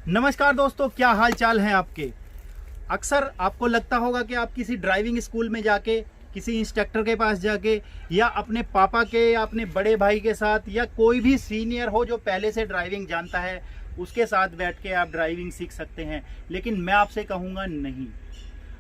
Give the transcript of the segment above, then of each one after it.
नमस्कार दोस्तों, क्या हाल चाल है आपके। अक्सर आपको लगता होगा कि आप किसी ड्राइविंग स्कूल में जाके, किसी इंस्ट्रक्टर के पास जाके, या अपने पापा के या अपने बड़े भाई के साथ, या कोई भी सीनियर हो जो पहले से ड्राइविंग जानता है, उसके साथ बैठ के आप ड्राइविंग सीख सकते हैं। लेकिन मैं आपसे कहूँगा नहीं,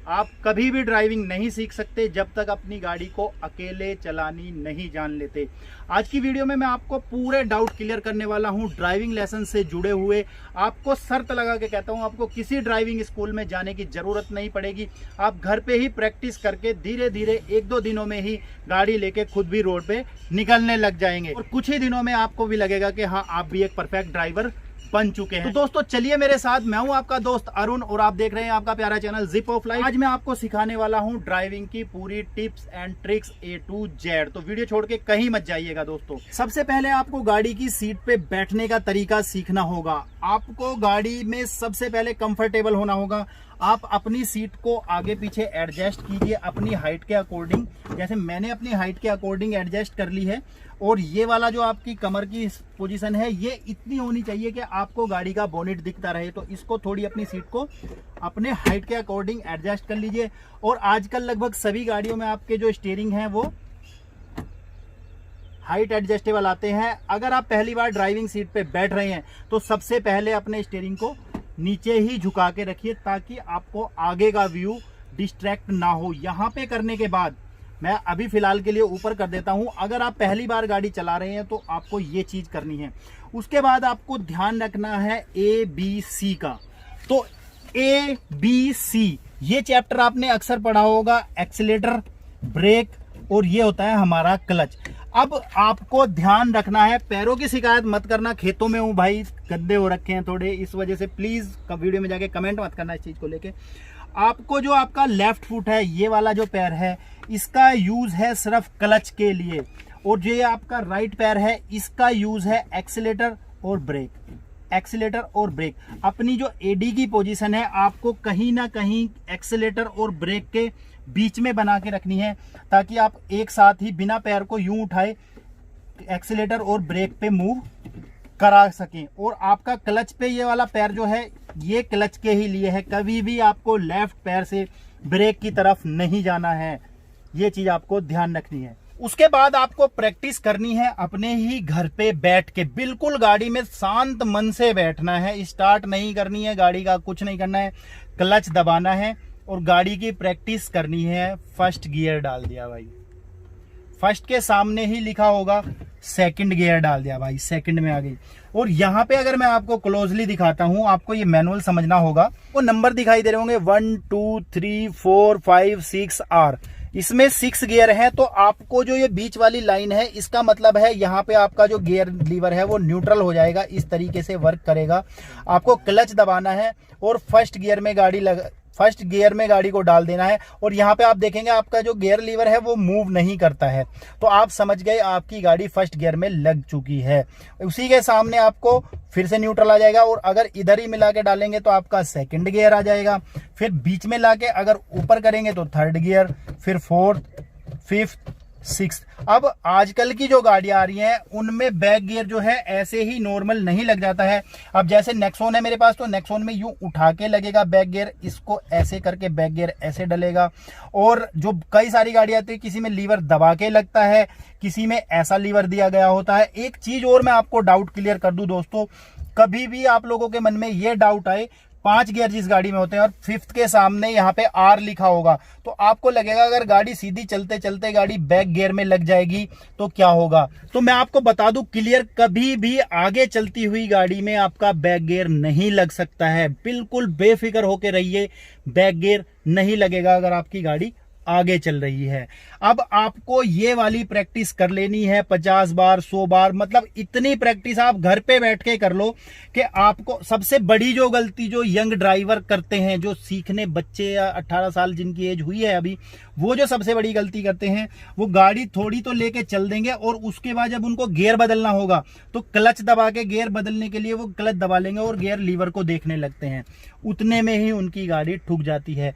आप कभी भी ड्राइविंग नहीं सीख सकते जब तक अपनी गाड़ी को अकेले चलानी नहीं जान लेते। आज की वीडियो में मैं आपको पूरे डाउट क्लियर करने वाला हूं ड्राइविंग लेसन से जुड़े हुए। आपको शर्त लगा के कहता हूं, आपको किसी ड्राइविंग स्कूल में जाने की ज़रूरत नहीं पड़ेगी। आप घर पे ही प्रैक्टिस करके धीरे धीरे 1-2 दिनों में ही गाड़ी लेके खुद भी रोड पे निकलने लग जाएंगे, और कुछ ही दिनों में आपको भी लगेगा कि हाँ, आप भी एक परफेक्ट ड्राइवर बन चुके हैं। तो दोस्तों चलिए मेरे साथ, मैं हूं आपका दोस्त अरुण और आप देख रहे हैं आपका प्यारा चैनल जिप ऑफ लाइफ। आज मैं आपको सिखाने वाला हूं ड्राइविंग की पूरी tips and tricks A to Z। तो वीडियो छोड़ के कहीं मत जाइएगा दोस्तों। सबसे पहले आपको गाड़ी की सीट पे बैठने का तरीका सीखना होगा। आपको गाड़ी में सबसे पहले कंफर्टेबल होना होगा। आप अपनी सीट को आगे पीछे एडजस्ट कीजिए अपनी हाइट के अकॉर्डिंग। जैसे मैंने अपनी हाइट के अकॉर्डिंग एडजस्ट कर ली है, और ये वाला जो आपकी कमर की पोजीशन है, ये इतनी होनी चाहिए कि आपको गाड़ी का बोनेट दिखता रहे। तो इसको थोड़ी अपनी सीट को अपने हाइट के अकॉर्डिंग एडजस्ट कर लीजिए। और आजकल लगभग सभी गाड़ियों में आपके जो स्टीयरिंग है वो हाइट एडजस्टेबल आते हैं। अगर आप पहली बार ड्राइविंग सीट पे बैठ रहे हैं तो सबसे पहले अपने स्टीयरिंग को नीचे ही झुका के रखिए, ताकि आपको आगे का व्यू डिस्ट्रैक्ट ना हो। यहाँ पे करने के बाद मैं अभी फिलहाल के लिए ऊपर कर देता हूं। अगर आप पहली बार गाड़ी चला रहे हैं तो आपको ये चीज करनी है। उसके बाद आपको ध्यान रखना है ABC का। तो ABC ये चैप्टर आपने अक्सर पढ़ा होगा, एक्सीलेटर, ब्रेक, और ये होता है हमारा क्लच। अब आपको ध्यान रखना है, पैरों की शिकायत मत करना। खेतों में हूं भाई, गंदे हो रखे हैं थोड़े, इस वजह से प्लीज वीडियो में जाके कमेंट मत करना इस चीज को लेके। आपको जो आपका लेफ्ट फुट है, ये वाला जो पैर है, इसका यूज है सिर्फ क्लच के लिए, और जो ये आपका राइट पैर है, इसका यूज है एक्सीलेटर और ब्रेक। एक्सीलेटर और ब्रेक अपनी जो AD की पोजीशन है, आपको कहीं ना कहीं एक्सीलेटर और ब्रेक के बीच में बना के रखनी है, ताकि आप एक साथ ही बिना पैर को यूं उठाए एक्सीलेटर और ब्रेक पे मूव करा सकें। और आपका क्लच पे ये वाला पैर जो है, ये क्लच के ही लिए है। कभी भी आपको लेफ्ट पैर से ब्रेक की तरफ नहीं जाना है, ये चीज आपको ध्यान रखनी है। उसके बाद आपको प्रैक्टिस करनी है अपने ही घर पे बैठ के। बिल्कुल गाड़ी में शांत मन से बैठना है, स्टार्ट नहीं करनी है गाड़ी का, कुछ नहीं करना है, क्लच दबाना है और गाड़ी की प्रैक्टिस करनी है। फर्स्ट गियर डाल दिया भाई, फर्स्ट के सामने ही लिखा होगा सेकंड गियर डाल दिया भाई, सेकंड में आ गई। और यहाँ पे अगर मैं आपको क्लोजली दिखाता हूँ, आपको ये मैनुअल समझना होगा। वो नंबर दिखाई दे रहे होंगे 1 2 3 4 5 6 R, इसमें 6 गियर है। तो आपको जो ये बीच वाली लाइन है, इसका मतलब है यहाँ पे आपका जो गियर लीवर है वो न्यूट्रल हो जाएगा, इस तरीके से वर्क करेगा। आपको क्लच दबाना है और फर्स्ट गियर में गाड़ी को डाल देना है। और यहाँ पे आप देखेंगे आपका जो गियर लीवर है वो मूव नहीं करता है, तो आप समझ गए आपकी गाड़ी फर्स्ट गियर में लग चुकी है। उसी के सामने आपको फिर से न्यूट्रल आ जाएगा, और अगर इधर ही मिला के डालेंगे तो आपका सेकंड गियर आ जाएगा। फिर बीच में लाके अगर ऊपर करेंगे तो थर्ड गियर, फिर फोर्थ, फिफ्थ, 6। अब आजकल की जो गाड़ियां आ रही हैं उनमें बैक गियर जो है ऐसे ही नॉर्मल नहीं लग जाता है। अब जैसे नेक्सॉन है मेरे पास, तो नेक्सॉन में यूं उठा के लगेगा बैक गियर, इसको ऐसे करके बैक गियर ऐसे डलेगा। और जो कई सारी गाड़ियां आती है, किसी में लीवर दबा के लगता है, किसी में ऐसा लीवर दिया गया होता है। एक चीज और मैं आपको डाउट क्लियर कर दूं दोस्तों, कभी भी आप लोगों के मन में ये डाउट आए, 5 गियर जिस गाड़ी में होते हैं और 5th के सामने यहाँ पे R लिखा होगा, तो आपको लगेगा अगर गाड़ी सीधी चलते चलते गाड़ी बैक गियर में लग जाएगी तो क्या होगा। तो मैं आपको बता दूं क्लियर, कभी भी आगे चलती हुई गाड़ी में आपका बैक गियर नहीं लग सकता है। बिल्कुल बेफिक्र होके रहिए, बैक गियर नहीं लगेगा अगर आपकी गाड़ी आगे चल रही है। अब आपको ये वाली प्रैक्टिस कर लेनी है 50 बार 100 बार, मतलब इतनी प्रैक्टिस आप घर पे बैठ के कर लो कि आपको। सबसे बड़ी जो गलती जो यंग ड्राइवर करते हैं, जो सीखने बच्चे या 18 साल जिनकी एज हुई है अभी, वो जो सबसे बड़ी गलती करते हैं, वो गाड़ी थोड़ी तो लेके चल देंगे और उसके बाद जब उनको गियर बदलना होगा तो क्लच दबा के गियर बदलने के लिए वो क्लच दबा लेंगे और गियर लीवर को देखने लगते हैं। उतने में ही उनकी गाड़ी ठुक जाती है।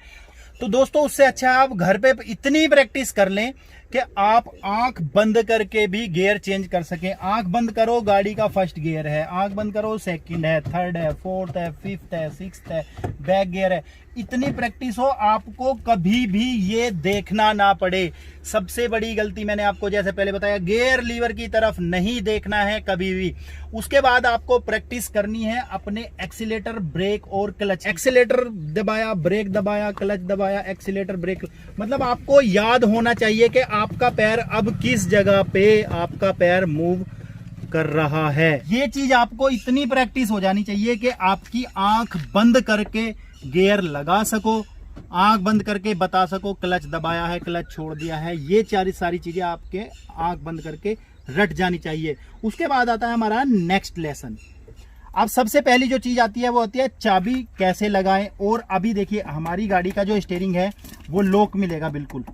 तो दोस्तों उससे अच्छा आप घर पे इतनी प्रैक्टिस कर लें कि आप आंख बंद करके भी गियर चेंज कर सकें। आंख बंद करो, गाड़ी का फर्स्ट गियर है, आंख बंद करो, सेकंड है, थर्ड है, फोर्थ है, फिफ्थ है, सिक्स्थ है, बैक गियर है। इतनी प्रैक्टिस हो, आपको कभी भी ये देखना ना पड़े। सबसे बड़ी गलती मैंने आपको जैसे पहले बताया, गियर लीवर की तरफ नहीं देखना है कभी भी। उसके बाद आपको प्रैक्टिस करनी है अपने एक्सीलेटर, ब्रेक और क्लच। एक्सीलेटर दबाया, ब्रेक दबाया, क्लच दबाया, एक्सीलेटर, ब्रेक, मतलब आपको याद होना चाहिए कि आपका पैर अब किस जगह पे आपका पैर मूव कर रहा है। ये चीज आपको इतनी प्रैक्टिस हो जानी चाहिए कि आपकी आंख बंद करके गियर लगा सको, आंख बंद करके बता सको क्लच दबाया है, क्लच छोड़ दिया है। ये सारी चीजें आपके आंख बंद करके रट जानी चाहिए। उसके बाद आता है हमारा नेक्स्ट लेसन। अब सबसे पहली जो चीज आती है वो होती है चाबी कैसे लगाएं। और अभी देखिए हमारी गाड़ी का जो स्टीयरिंग है वो लॉक मिलेगा बिल्कुल।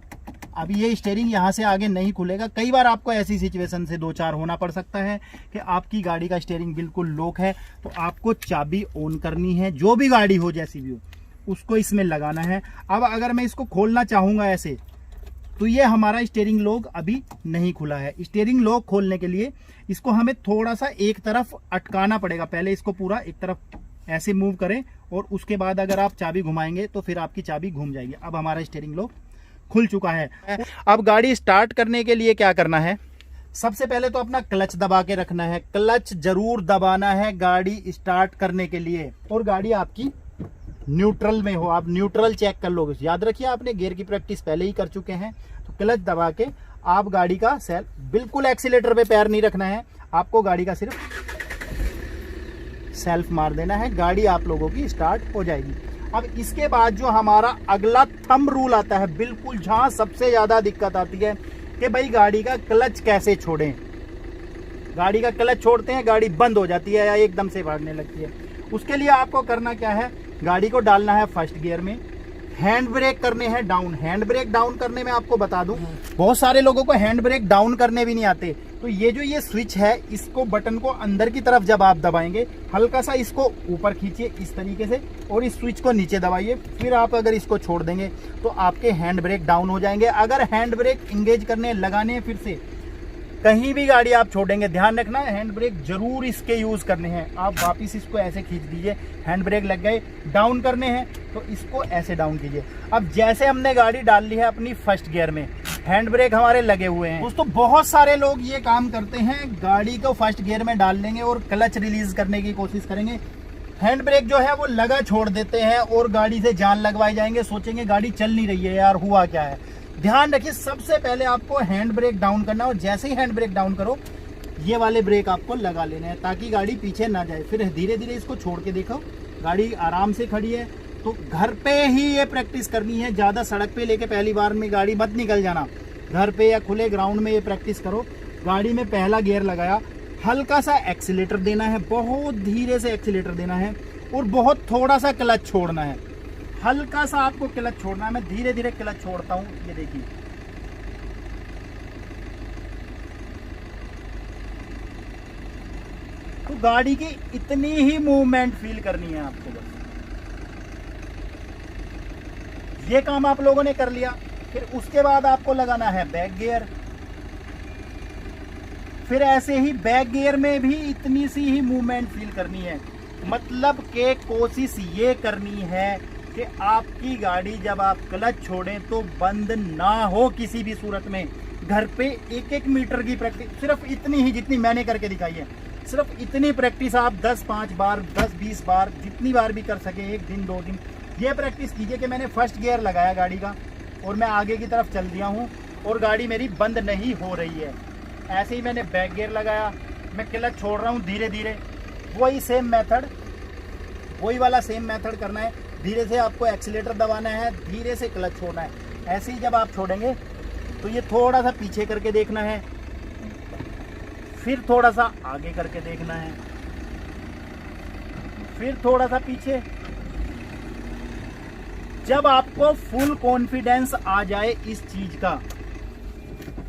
अभी ये स्टीयरिंग यहाँ से आगे नहीं खुलेगा। कई बार आपको ऐसी सिचुएशन से दो चार होना पड़ सकता है कि आपकी गाड़ी का स्टीयरिंग बिल्कुल लॉक है, तो आपको चाबी ऑन करनी है। जो भी गाड़ी हो, जैसी भी हो, उसको इसमें लगाना है। अब अगर मैं इसको खोलना चाहूंगा ऐसे, तो ये हमारा स्टीयरिंग लॉक अभी नहीं खुला है। स्टीयरिंग लॉक खोलने के लिए इसको हमें थोड़ा सा एक तरफ अटकाना पड़ेगा। पहले इसको पूरा एक तरफ ऐसे मूव करें और उसके बाद अगर आप चाबी घुमाएंगे तो फिर आपकी चाबी घूम जाएगी। अब हमारा स्टीयरिंग लॉक खुल चुका है। अब गाड़ी स्टार्ट करने के लिए क्या करना है, सबसे पहले तो अपना क्लच दबा के रखना है। क्लच जरूर दबाना है गाड़ी स्टार्ट करने के लिए। और गाड़ी आपकी न्यूट्रल में हो, आप न्यूट्रल चेक कर लोगे। याद रखिए आपने गियर की प्रैक्टिस पहले ही कर चुके हैं। तो क्लच दबा के आप गाड़ी का बिल्कुल एक्सीलेटर पे पैर नहीं रखना है, आपको गाड़ी का सिर्फ सेल्फ मार देना है। गाड़ी आप लोगों की स्टार्ट हो जाएगी। अब इसके बाद जो हमारा अगला थंब रूल आता है, बिल्कुल जहां सबसे ज्यादा दिक्कत आती है कि भाई गाड़ी का क्लच कैसे छोड़ें। गाड़ी का क्लच छोड़ते हैं, गाड़ी बंद हो जाती है या एकदम से भागने लगती है। उसके लिए आपको करना क्या है, गाड़ी को डालना है फर्स्ट गियर में, हैंड ब्रेक करने हैं डाउन। हैंड ब्रेक डाउन करने में आपको बता दूं, बहुत सारे लोगों को हैंड ब्रेक डाउन करने भी नहीं आते। तो ये जो ये स्विच है, इसको बटन को अंदर की तरफ जब आप दबाएंगे, हल्का सा इसको ऊपर खींचिए इस तरीके से और इस स्विच को नीचे दबाइए। फिर आप अगर इसको छोड़ देंगे तो आपके हैंड ब्रेक डाउन हो जाएंगे। अगर हैंड ब्रेक इंगेज करने लगाने फिर से कहीं भी गाड़ी आप छोड़ेंगे, ध्यान रखना है हैंड ब्रेक जरूर इसके यूज करने हैं। आप वापिस इसको ऐसे खींच दीजिए, हैंड ब्रेक लग गए, डाउन करने हैं तो इसको ऐसे डाउन कीजिए। अब जैसे हमने गाड़ी डाल ली है अपनी फर्स्ट गियर में, हैंड ब्रेक हमारे लगे हुए हैं। दोस्तों बहुत सारे लोग ये काम करते हैं, गाड़ी को फर्स्ट गियर में डाल लेंगे और क्लच रिलीज करने की कोशिश करेंगे, हैंड ब्रेक जो है वो लगा छोड़ देते हैं और गाड़ी से जान लगवाए जाएंगे। सोचेंगे गाड़ी चल नहीं रही है यार, हुआ क्या है। ध्यान रखिए सबसे पहले आपको हैंड ब्रेक डाउन करना और जैसे ही हैंड ब्रेक डाउन करो, ये वाले ब्रेक आपको लगा लेने हैं ताकि गाड़ी पीछे ना जाए। फिर धीरे धीरे इसको छोड़ के देखो, गाड़ी आराम से खड़ी है। तो घर पे ही ये प्रैक्टिस करनी है, ज्यादा सड़क पे लेके पहली बार में गाड़ी मत निकल जाना। घर पे या खुले ग्राउंड में ये प्रैक्टिस करो। गाड़ी में पहला गियर लगाया, हल्का सा एक्सीलेटर देना है, बहुत धीरे से एक्सीलेटर देना है और बहुत थोड़ा सा क्लच छोड़ना है। हल्का सा आपको क्लच छोड़ना है। मैं धीरे धीरे क्लच छोड़ता हूं, ये देखिए। तो गाड़ी की इतनी ही मूवमेंट फील करनी है आपको बस। ये काम आप लोगों ने कर लिया। फिर उसके बाद आपको लगाना है बैक गियर। फिर ऐसे ही बैक गियर में भी इतनी सी ही मूवमेंट फील करनी है। मतलब के कोशिश ये करनी है कि आपकी गाड़ी जब आप क्लच छोड़ें तो बंद ना हो किसी भी सूरत में। घर पे 1-1 मीटर की प्रैक्टिस, सिर्फ इतनी ही जितनी मैंने करके दिखाई है, सिर्फ इतनी प्रैक्टिस आप 10-5 बार, 10-20 बार, जितनी बार भी कर सके, 1 दिन 2 दिन ये प्रैक्टिस कीजिए कि मैंने फर्स्ट गियर लगाया गाड़ी का और मैं आगे की तरफ चल दिया हूँ और गाड़ी मेरी बंद नहीं हो रही है। ऐसे ही मैंने बैक गियर लगाया, मैं क्लच छोड़ रहा हूँ धीरे धीरे। वही सेम मेथड, वही वाला सेम मेथड करना है। धीरे से आपको एक्सीलेटर दबाना है, धीरे से क्लच छोड़ना है। ऐसे ही जब आप छोड़ेंगे तो ये थोड़ा सा पीछे करके देखना है, फिर थोड़ा सा आगे करके देखना है, फिर थोड़ा सा पीछे। जब आपको फुल कॉन्फिडेंस आ जाए इस चीज का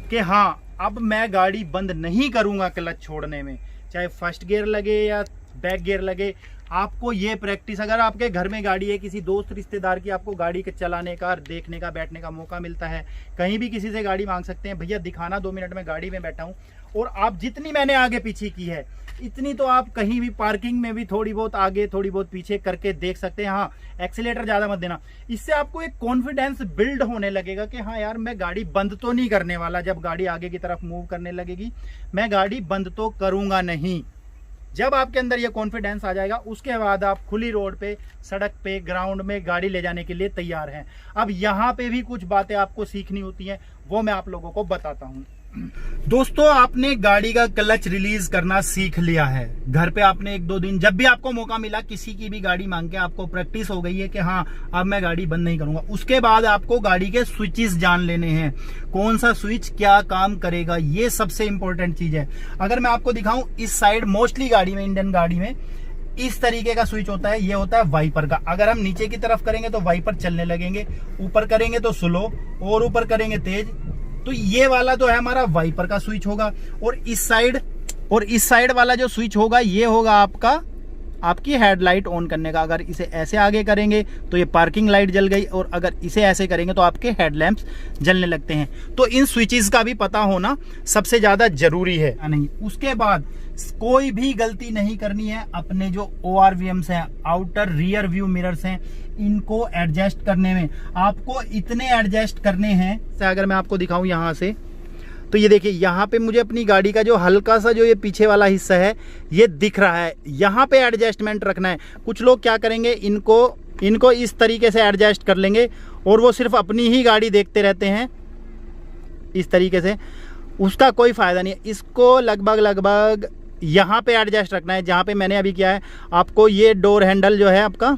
कि हाँ अब मैं गाड़ी बंद नहीं करूंगा क्लच छोड़ने में, चाहे फर्स्ट गियर लगे या बैक गियर लगे, आपको ये प्रैक्टिस, अगर आपके घर में गाड़ी है, किसी दोस्त रिश्तेदार की आपको गाड़ी के चलाने का, देखने का, बैठने का मौका मिलता है, कहीं भी किसी से गाड़ी मांग सकते हैं, भैया दिखाना 2 मिनट में गाड़ी में बैठा हूँ। और आप जितनी मैंने आगे पीछे की है इतनी तो आप कहीं भी पार्किंग में भी थोड़ी बहुत आगे थोड़ी बहुत पीछे करके देख सकते हैं। हाँ, एक्सीलेटर ज्यादा मत देना। इससे आपको एक कॉन्फिडेंस बिल्ड होने लगेगा कि हाँ यार, मैं गाड़ी बंद तो नहीं करने वाला। जब गाड़ी आगे की तरफ मूव करने लगेगी, मैं गाड़ी बंद तो करूंगा नहीं। जब आपके अंदर ये कॉन्फिडेंस आ जाएगा, उसके बाद आप खुली रोड पे, सड़क पे, ग्राउंड में गाड़ी ले जाने के लिए तैयार हैं। अब यहाँ पे भी कुछ बातें आपको सीखनी होती हैं, वो मैं आप लोगों को बताता हूँ। दोस्तों, आपने गाड़ी का क्लच रिलीज करना सीख लिया है। घर पे आपने 1-2 दिन, जब भी आपको मौका मिला, किसी की भी गाड़ी मांग के आपको प्रैक्टिस हो गई है कि हाँ अब मैं गाड़ी बंद नहीं करूंगा। उसके बाद आपको गाड़ी के स्विचेस जान लेने हैं, कौन सा स्विच क्या काम करेगा, ये सबसे इंपॉर्टेंट चीज है। अगर मैं आपको दिखाऊं, इस साइड मोस्टली गाड़ी में, इंडियन गाड़ी में इस तरीके का स्विच होता है। ये होता है वाइपर का। अगर हम नीचे की तरफ करेंगे तो वाइपर चलने लगेंगे, ऊपर करेंगे तो स्लो, और ऊपर करेंगे तेज। तो ये वाला तो है हमारा वाइपर का स्विच होगा। और इस साइड वाला जो स्विच होगा, ये होगा आपकी हेडलाइट ऑन करने का। अगर इसे ऐसे आगे करेंगे तो ये पार्किंग लाइट जल गई, और अगर इसे ऐसे करेंगे तो आपके हेडलैम्प्स जलने लगते हैं। तो इन स्विचेस का भी पता होना सबसे ज्यादा जरूरी है। नहीं, उसके बाद कोई भी गलती नहीं करनी है। अपने जो ORVMs हैं, आउटर रियर व्यू मिरर्स हैं, इनको एडजस्ट करने में आपको इतने एडजस्ट करने हैं। अगर मैं आपको दिखाऊं यहाँ से, तो ये देखिए, यहाँ पे मुझे अपनी गाड़ी का जो हल्का सा जो ये पीछे वाला हिस्सा है ये दिख रहा है, यहाँ पे एडजस्टमेंट रखना है। कुछ लोग क्या करेंगे, इनको इस तरीके से एडजस्ट कर लेंगे और वो सिर्फ अपनी ही गाड़ी देखते रहते हैं इस तरीके से। उसका कोई फायदा नहीं है। इसको लगभग यहाँ पे एडजस्ट रखना है, जहाँ पे मैंने अभी किया है। आपको ये डोर हैंडल जो है आपका,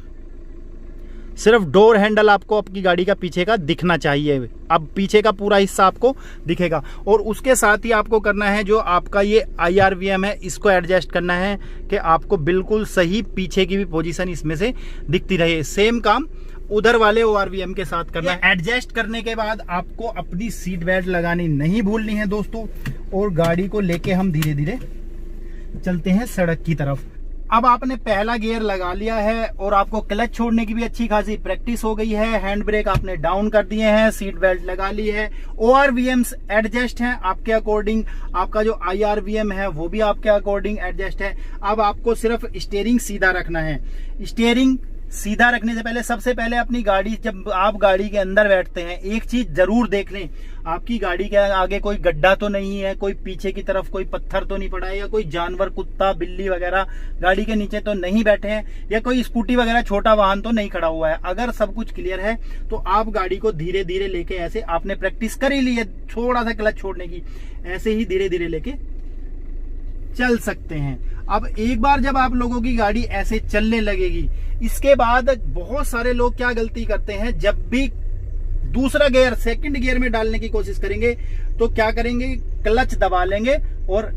सिर्फ डोर हैंडल आपको आपकी गाड़ी का पीछे का दिखना चाहिए। अब पीछे का पूरा हिस्सा आपको दिखेगा। और उसके साथ ही आपको करना है, जो आपका ये IRVM है, इसको एडजस्ट करना है कि आपको बिल्कुल सही पीछे की भी पोजीशन इसमें से दिखती रहे। सेम काम उधर वाले ORVM के साथ करना है। एडजस्ट करने के बाद आपको अपनी सीट बेल्ट लगानी नहीं भूलनी है दोस्तों। और गाड़ी को लेके हम धीरे धीरे चलते हैं सड़क की तरफ। अब आपने पहला गियर लगा लिया है और आपको क्लच छोड़ने की भी अच्छी खासी प्रैक्टिस हो गई है। हैंड ब्रेक आपने डाउन कर दिए हैं, सीट बेल्ट लगा ली है, ORVMs एडजस्ट हैं आपके अकॉर्डिंग। आपका जो IRVM है वो भी आपके अकॉर्डिंग एडजस्ट है। अब आपको सिर्फ स्टीयरिंग सीधा रखना है। स्टीयरिंग सीधा रखने से पहले, सबसे पहले अपनी गाड़ी, जब आप गाड़ी के अंदर बैठते हैं, एक चीज जरूर देख लें, आपकी गाड़ी के आगे कोई गड्ढा तो नहीं है, कोई पीछे की तरफ कोई पत्थर तो नहीं पड़ा है, या कोई जानवर, कुत्ता, बिल्ली वगैरह गाड़ी के नीचे तो नहीं बैठे हैं, या कोई स्कूटी वगैरह छोटा वाहन तो नहीं खड़ा हुआ है। अगर सब कुछ क्लियर है तो आप गाड़ी को धीरे धीरे लेके, ऐसे आपने प्रैक्टिस कर ही ली है थोड़ा सा क्लच छोड़ने की, ऐसे ही धीरे धीरे लेके चल सकते हैं। अब एक बार जब आप लोगों की गाड़ी ऐसे चलने लगेगी, इसके बाद बहुत सारे लोग क्या गलती करते हैं, जब भी दूसरा गियर, सेकंड गियर में डालने की कोशिश करेंगे तो क्या करेंगे, क्लच दबा लेंगे और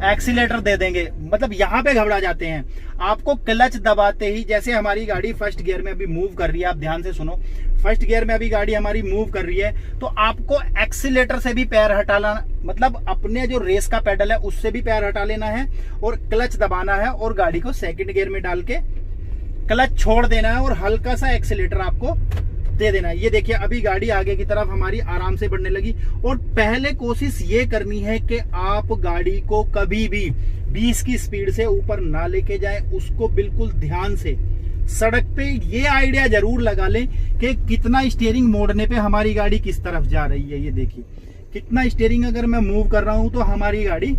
एक्सीलेटर दे देंगे, मतलब यहां पे घबरा जाते हैं। आपको क्लच दबाते ही, जैसे हमारी गाड़ी फर्स्ट गियर में अभी मूव कर रही है, आप ध्यान से सुनो, फर्स्ट गियर में अभी गाड़ी हमारी मूव कर रही है, तो आपको एक्सीलेटर से भी पैर हटाना, मतलब अपने जो रेस का पेडल है उससे भी पैर हटा लेना है और क्लच दबाना है और गाड़ी को सेकंड गियर में डाल के क्लच छोड़ देना है और हल्का सा एक्सीलेटर आपको दे देना है। ये देखिए, अभी गाड़ी आगे की तरफ हमारी आराम से बढ़ने लगी। और पहले कोशिश ये करनी है कि आप गाड़ी को कभी भी 20 की स्पीड से ऊपर ना लेके जाएं, उसको बिल्कुल ध्यान से सड़क पे ये आइडिया जरूर लगा लें कि कितना स्टीयरिंग मोड़ने पे हमारी गाड़ी किस तरफ जा रही है। ये देखिए, कितना स्टीयरिंग अगर मैं मूव कर रहा हूं तो हमारी गाड़ी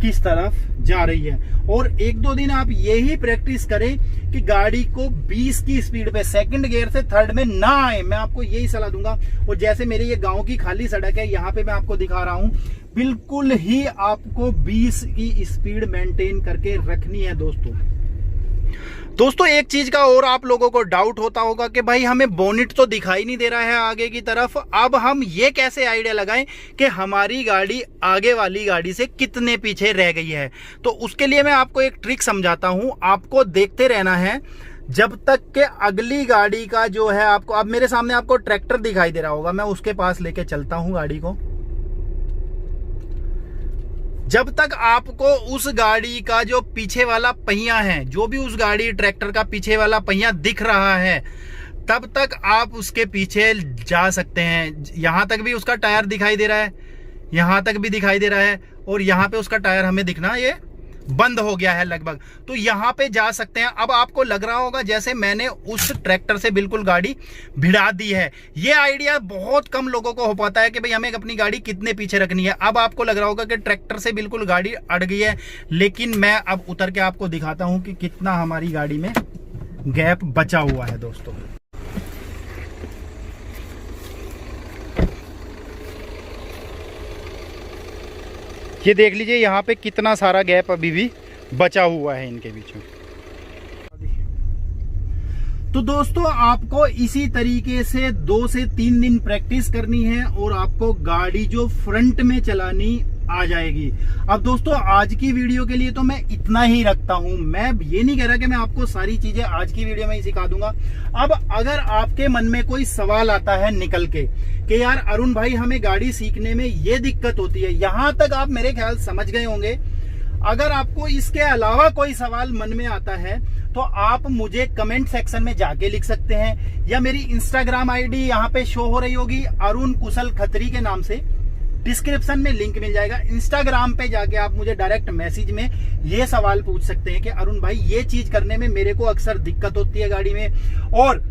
किस तरफ जा रही है। और 1-2 दिन आप यही प्रैक्टिस करें कि गाड़ी को 20 की स्पीड पे सेकंड गियर से थर्ड में ना आए, मैं आपको यही सलाह दूंगा। और जैसे मेरे ये गांव की खाली सड़क है, यहाँ पे मैं आपको दिखा रहा हूं, बिल्कुल ही आपको 20 की स्पीड मेंटेन करके रखनी है दोस्तों। एक चीज का और आप लोगों को डाउट होता होगा कि भाई हमें बोनेट तो दिखाई नहीं दे रहा है आगे की तरफ, अब हम ये कैसे आइडिया लगाएं कि हमारी गाड़ी आगे वाली गाड़ी से कितने पीछे रह गई है। तो उसके लिए मैं आपको एक ट्रिक समझाता हूं, आपको देखते रहना है जब तक के अगली गाड़ी का जो है, आपको, अब मेरे सामने आपको ट्रैक्टर दिखाई दे रहा होगा, मैं उसके पास लेके चलता हूं गाड़ी को। जब तक आपको उस गाड़ी का जो पीछे वाला पहिया है, जो भी उस गाड़ी ट्रैक्टर का पीछे वाला पहिया दिख रहा है, तब तक आप उसके पीछे जा सकते हैं। यहां तक भी उसका टायर दिखाई दे रहा है, यहां तक भी दिखाई दे रहा है, और यहां पे उसका टायर हमें दिखना ये बंद हो गया है लगभग, तो यहां पे जा सकते हैं। अब आपको लग रहा होगा जैसे मैंने उस ट्रैक्टर से बिल्कुल गाड़ी भिड़ा दी है। ये आइडिया बहुत कम लोगों को हो पाता है कि भाई हमें अपनी गाड़ी कितने पीछे रखनी है। अब आपको लग रहा होगा कि ट्रैक्टर से बिल्कुल गाड़ी अड़ गई है, लेकिन मैं अब उतर के आपको दिखाता हूं कि कितना हमारी गाड़ी में गैप बचा हुआ है दोस्तों। ये देख लीजिए यहाँ पे कितना सारा गैप अभी भी बचा हुआ है इनके बीच में। तो दोस्तों आपको इसी तरीके से 2 से 3 दिन प्रैक्टिस करनी है और आपको गाड़ी जो फ्रंट में चलानी आ जाएगी। अब दोस्तों आज की वीडियो के लिए तो मैं इतना ही रखता हूं। मैं ये नहीं कह रहा कि मैं आपको सारी चीजें आज की वीडियो में ही सिखा दूंगा। अब अगर आपके मन में कोई सवाल आता है निकल के कि यार अरुण भाई हमें गाड़ी सीखने में ये दिक्कत होती है, यहां तक आप मेरे ख्याल समझ गए होंगे। अगर आपको इसके अलावा कोई सवाल मन में आता है तो आप मुझे कमेंट सेक्शन में जाके लिख सकते हैं, या मेरी इंस्टाग्राम आईडी यहाँ पे शो हो रही होगी अरुण कुशल खत्री के नाम से, डिस्क्रिप्शन में लिंक मिल जाएगा। इंस्टाग्राम पे जाके आप मुझे डायरेक्ट मैसेज में ये सवाल पूछ सकते हैं कि अरुण भाई ये चीज करने में मेरे को अक्सर दिक्कत होती है गाड़ी में, और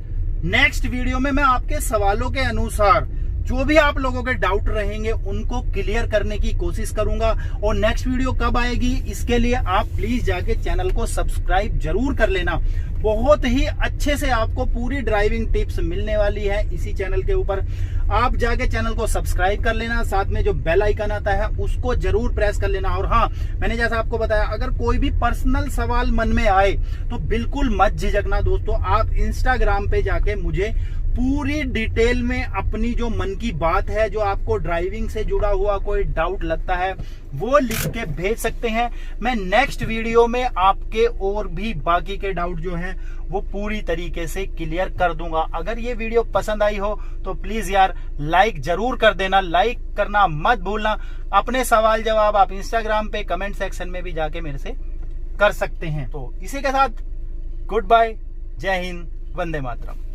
नेक्स्ट वीडियो में मैं आपके सवालों के अनुसार जो भी आप लोगों के डाउट रहेंगे उनको क्लियर करने की कोशिश करूंगा। और नेक्स्ट वीडियो कब आएगी इसके लिए आप प्लीज जाके चैनल को सब्सक्राइब जरूर कर लेना। बहुत ही अच्छे से आपको पूरी ड्राइविंग टिप्स मिलने वाली है इसी चैनल के ऊपर। आप जाके चैनल को सब्सक्राइब कर लेना, साथ में जो बेल आइकन आता है उसको जरूर प्रेस कर लेना। और हाँ, मैंने जैसा आपको बताया, अगर कोई भी पर्सनल सवाल मन में आए तो बिल्कुल मत झिझकना दोस्तों। आप इंस्टाग्राम पे जाके मुझे पूरी डिटेल में अपनी जो मन की बात है, जो आपको ड्राइविंग से जुड़ा हुआ कोई डाउट लगता है, वो लिख के भेज सकते हैं। मैं नेक्स्ट वीडियो में आपके और भी बाकी के डाउट जो हैं वो पूरी तरीके से क्लियर कर दूंगा। अगर ये वीडियो पसंद आई हो तो प्लीज यार लाइक जरूर कर देना, लाइक करना मत भूलना। अपने सवाल जवाब आप इंस्टाग्राम पे कमेंट सेक्शन में भी जाके मेरे से कर सकते हैं। तो इसी के साथ गुड बाय, जय हिंद, वंदे मातरम।